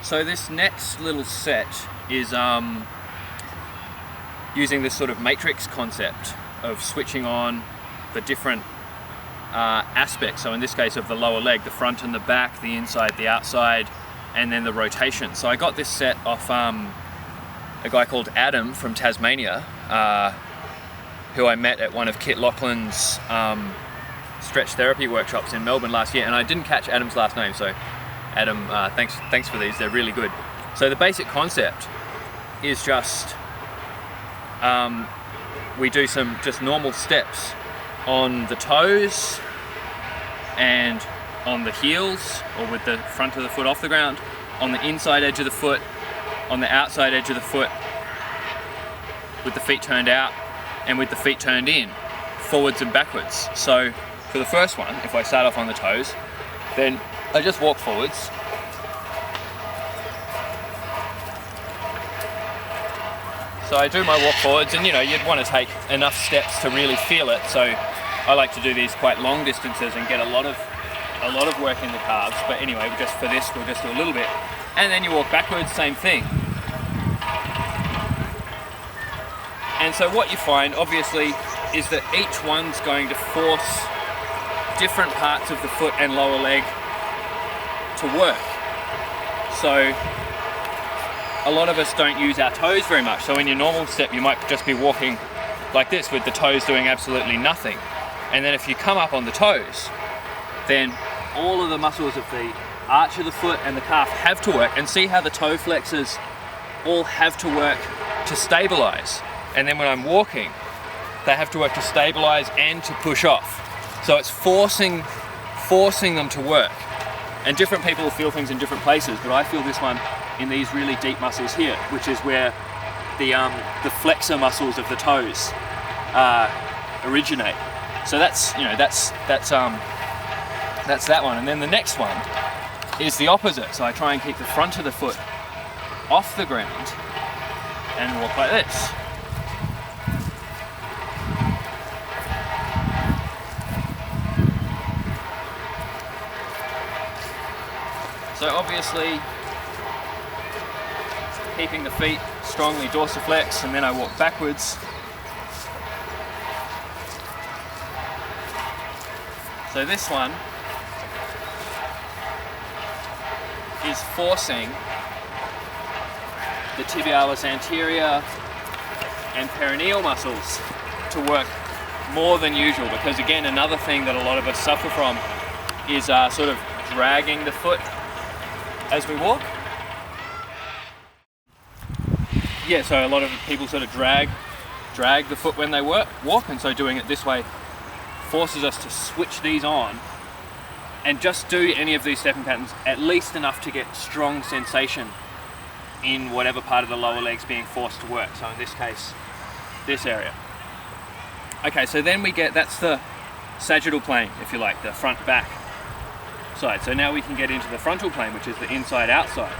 So this next little set is using this sort of matrix concept of switching on the different aspects. So in this case of the lower leg, the front and the back, the inside, the outside, and then the rotation. So I got this set off a guy called Adam from Tasmania, who I met at one of Kit Laughlin's stretch therapy workshops in Melbourne last year, and I didn't catch Adam's last name, so Adam, thanks for these, they're really good. So the basic concept is just, we do some just normal steps on the toes and on the heels, or with the front of the foot off the ground, on the inside edge of the foot, on the outside edge of the foot, with the feet turned out and with the feet turned in, forwards and backwards. So for the first one, if I start off on the toes, then I just walk forwards. So I do my walk forwards, and you'd want to take enough steps to really feel it. So I like to do these quite long distances and get a lot of work in the calves. But anyway, just for this, we'll just do a little bit. And then you walk backwards, same thing. And so what you find, obviously, is that each one's going to force different parts of the foot and lower leg to work. So a lot of us don't use our toes very much. So in your normal step, you might just be walking like this with the toes doing absolutely nothing. And then if you come up on the toes, then all of the muscles of the arch of the foot and the calf have to work, and see how the toe flexors all have to work to stabilize. And then when I'm walking, they have to work to stabilize and to push off. So it's forcing them to work. And different people feel things in different places, but I feel this one in these really deep muscles here, which is where the flexor muscles of the toes originate. So that's that one. And then the next one is the opposite. So I try and keep the front of the foot off the ground and walk like this. So obviously, keeping the feet strongly dorsiflex, and then I walk backwards. So this one is forcing the tibialis anterior and perineal muscles to work more than usual, because again, another thing that a lot of us suffer from is sort of dragging the foot as we walk. Yeah, so a lot of people sort of drag the foot when they walk, and so doing it this way forces us to switch these on and just do any of these stepping patterns at least enough to get strong sensation in whatever part of the lower leg's being forced to work. So in this case, this area. Okay, so then that's the sagittal plane, if you like, the front back side. So now we can get into the frontal plane, which is the inside outside.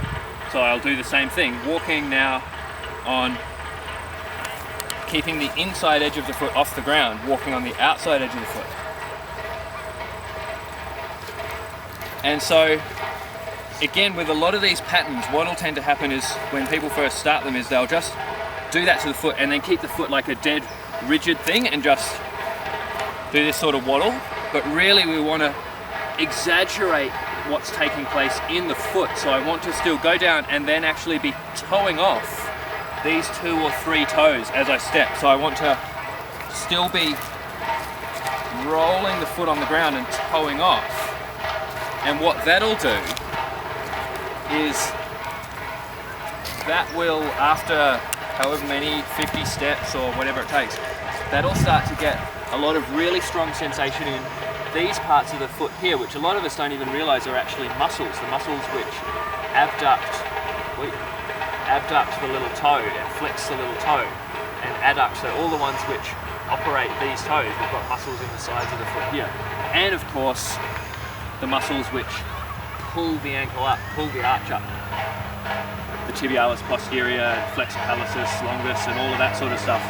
So I'll do the same thing, walking now on keeping the inside edge of the foot off the ground, walking on the outside edge of the foot. And so again, with a lot of these patterns, what will tend to happen is when people first start them is they'll just do that to the foot and then keep the foot like a dead rigid thing and just do this sort of waddle. But really we want to exaggerate what's taking place in the foot. So I want to still go down and then actually be toeing off these 2 or 3 toes as I step. So I want to still be rolling the foot on the ground and toeing off. And what that'll do is that will, after however many 50 steps or whatever it takes, that'll start to get a lot of really strong sensation in these parts of the foot here, which a lot of us don't even realize are actually muscles. The muscles which abduct the little toe and flex the little toe, and adduct, so all the ones which operate these toes, we've got muscles in the sides of the foot here. And of course, the muscles which pull the ankle up, pull the arch up. The tibialis posterior, flexor pallicis longus, and all of that sort of stuff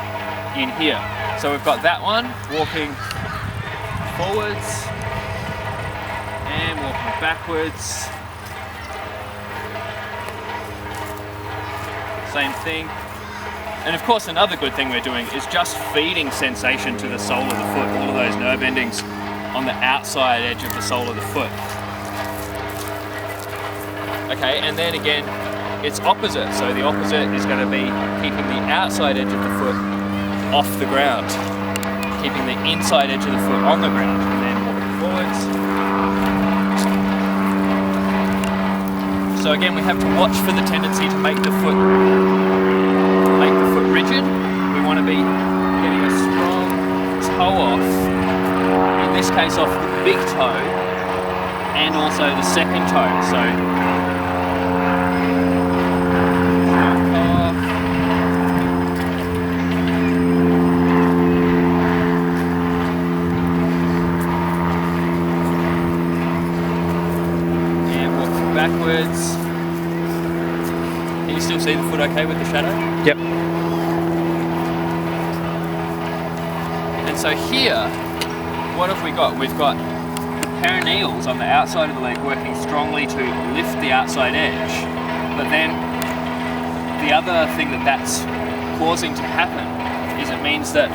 in here. So we've got that one, walking forwards and walking backwards. same thing. And of course, another good thing we're doing is just feeding sensation to the sole of the foot, all of those nerve endings on the outside edge of the sole of the foot. Okay, and then again, it's opposite. So the opposite is going to be keeping the outside edge of the foot off the ground, keeping the inside edge of the foot on the ground, and then walking forwards. So again, we have to watch for the tendency to make the foot rigid. We want to be getting a strong toe off, in this case off the big toe, and also the second toe. So backwards. Can you still see the foot okay with the shadow? Yep. And so here, what have we got? We've got the perineals on the outside of the leg working strongly to lift the outside edge. But then the other thing that's causing to happen is it means that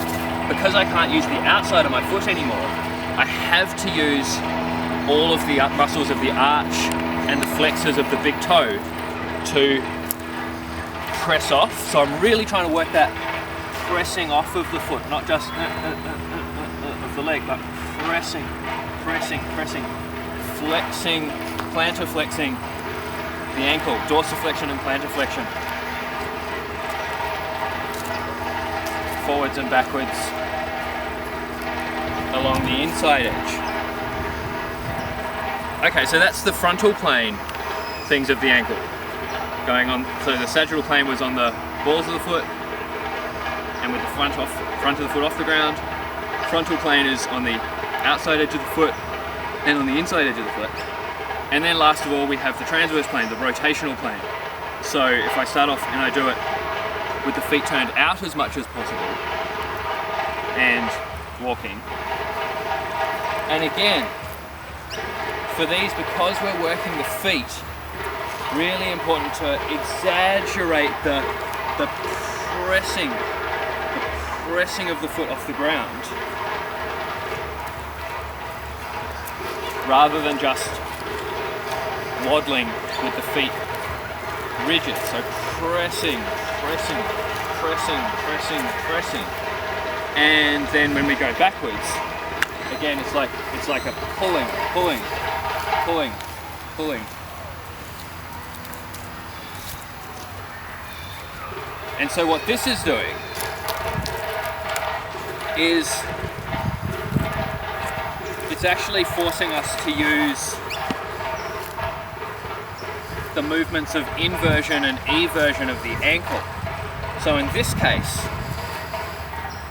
because I can't use the outside of my foot anymore, I have to use all of the muscles of the arch and the flexors of the big toe to press off. So I'm really trying to work that pressing off of the foot, not just of the leg, but pressing, flexing, plantar flexing the ankle, dorsiflexion and plantar flexion. Forwards and backwards along the inside edge. Okay, so that's the frontal plane things of the ankle going on. So the sagittal plane was on the balls of the foot and with the front of the foot off the ground. Frontal plane is on the outside edge of the foot and on the inside edge of the foot. And then last of all, we have the transverse plane, the rotational plane. So if I start off and I do it with the feet turned out as much as possible and walking. And again, for these, because we're working the feet, really important to exaggerate the pressing of the foot off the ground, rather than just waddling with the feet rigid. So pressing. And then when we go backwards, again, it's like a pulling. And so what this is doing is it's actually forcing us to use the movements of inversion and eversion of the ankle. So in this case,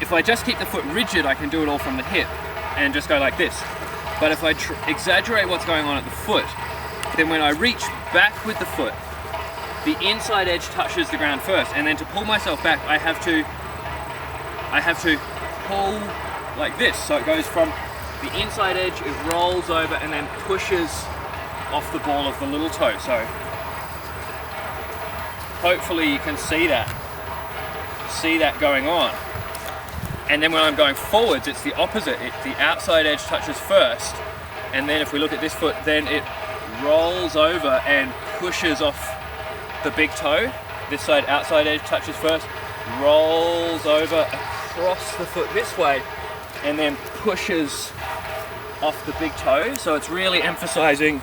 if I just keep the foot rigid, I can do it all from the hip and just go like this. But if I exaggerate what's going on at the foot, then when I reach back with the foot, the inside edge touches the ground first, and then to pull myself back, I have to pull like this. So it goes from the inside edge, it rolls over and then pushes off the ball of the little toe. So hopefully you can see that going on. And then when I'm going forwards, it's the opposite. The outside edge touches first, and then if we look at this foot, then it rolls over and pushes off the big toe. This side outside edge touches first, rolls over across the foot this way, and then pushes off the big toe. So it's really emphasizing,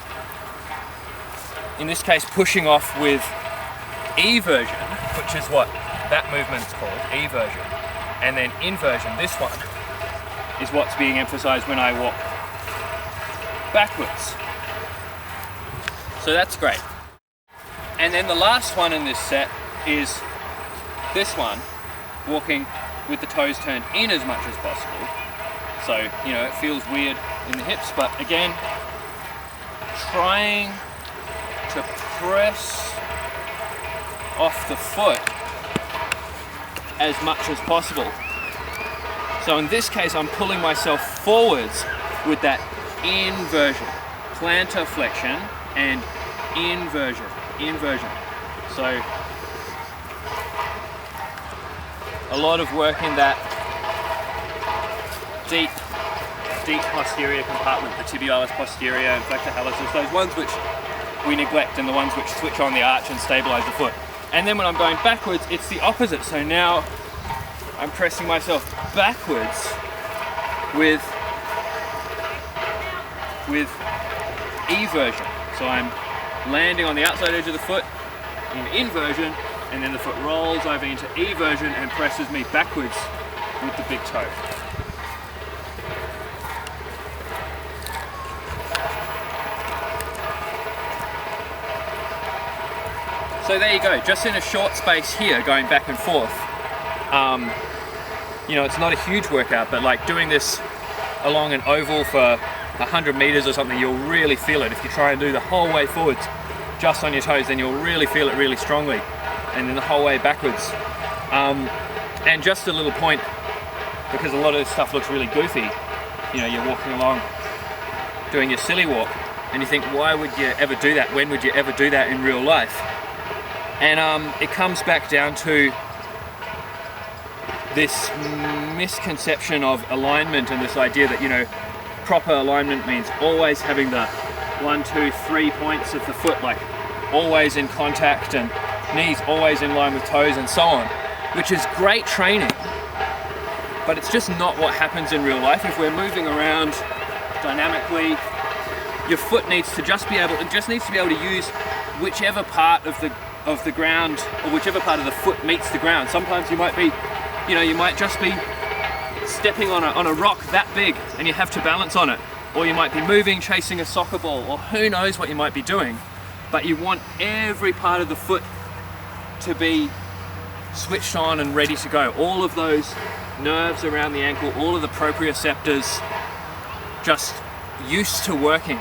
in this case, pushing off with eversion, which is what that movement's called, eversion. And then inversion, this one, is what's being emphasized when I walk backwards. So that's great. And then the last one in this set is this one, walking with the toes turned in as much as possible. So, it feels weird in the hips, but again, trying to press off the foot as much as possible. So in this case, I'm pulling myself forwards with that inversion, plantar flexion and inversion. So a lot of work in that deep posterior compartment, the tibialis posterior and flexor hallucis, those ones which we neglect and the ones which switch on the arch and stabilize the foot. And then when I'm going backwards, it's the opposite. So now I'm pressing myself backwards with eversion. So I'm landing on the outside edge of the foot in inversion, and then the foot rolls over into eversion and presses me backwards with the big toe. So there you go, just in a short space here, going back and forth. You know, it's not a huge workout, but like doing this along an oval for 100 meters or something, you'll really feel it. If you try and do the whole way forwards just on your toes, then you'll really feel it really strongly. And then the whole way backwards. And just a little point, because a lot of this stuff looks really goofy. You know, you're walking along, doing your silly walk, and you think, why would you ever do that? When would you ever do that in real life? And it comes back down to this misconception of alignment and this idea that, you know, proper alignment means always having the 1, 2, 3 points of the foot, like always in contact, and knees always in line with toes and so on, which is great training, but it's just not what happens in real life. If we're moving around dynamically, your foot needs to just be able to use whichever part of the ground, or whichever part of the foot meets the ground. Sometimes you might be, you know, you might just be stepping on a rock that big and you have to balance on it, or you might be moving, chasing a soccer ball, or who knows what you might be doing, but you want every part of the foot to be switched on and ready to go. All of those nerves around the ankle, all of the proprioceptors just used to working.